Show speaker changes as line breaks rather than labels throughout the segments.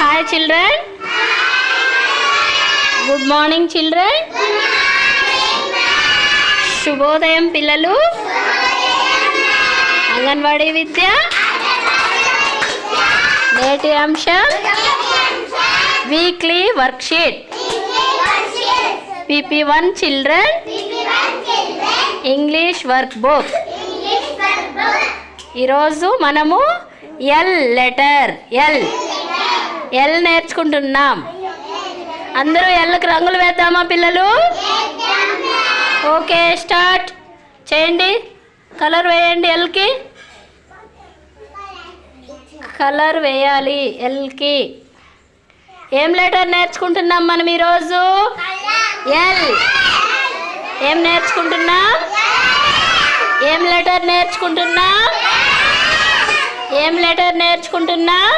Hi children. Good morning children. శుభోదయం పిల్లలు. అంగన్వాడీ విద్య నేటి అంశం weekly worksheet. PP1 children English work book. ఈరోజు మనము ఎల్ లెటర్ ఎల్ నేర్చుకుంటున్నాం. అందరూ ఎల్కి రంగులు వేద్దామా పిల్లలు? ఓకే, స్టార్ట్ చేయండి. కలర్ వేయండి. ఎల్కి కలర్ వేయాలి. ఎల్కి ఏం లెటర్ నేర్చుకుంటున్నాం మనం ఈరోజు? ఎల్. ఏం నేర్చుకుంటున్నాం? ఏం లెటర్ నేర్చుకుంటున్నాం? ఏం లెటర్ నేర్చుకుంటున్నాం?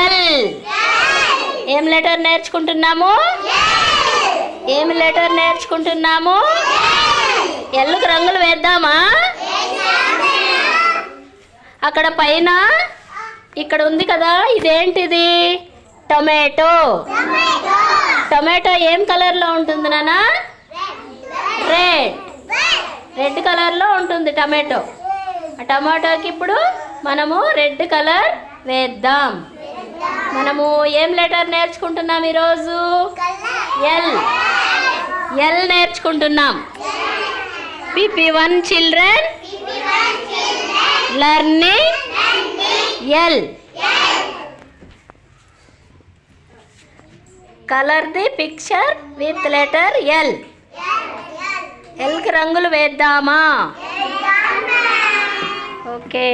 ఎల్. ఏం లెటర్ నేర్చుకుంటున్నాము? ఏం లెటర్ నేర్చుకుంటున్నాము? ఎల్లుకి రంగులు వేద్దామా? అక్కడ పైన ఇక్కడ ఉంది కదా, ఇదేంటిది? టొమాటో. టొమాటో ఏం కలర్లో ఉంటుంది నాన్న? రెడ్ కలర్లో ఉంటుంది టొమాటో. ఆ టమాటోకి ఇప్పుడు మనము రెడ్ కలర్ వేద్దాం. మనము ఏం లెటర్ నేర్చుకుంటున్నాం ఈరోజు? ఎల్ నేర్చుకుంటున్నాం. PP1 children learning L. Colour the picture with letter L. ఎల్కి రంగులు వేద్దామా? ఓకే.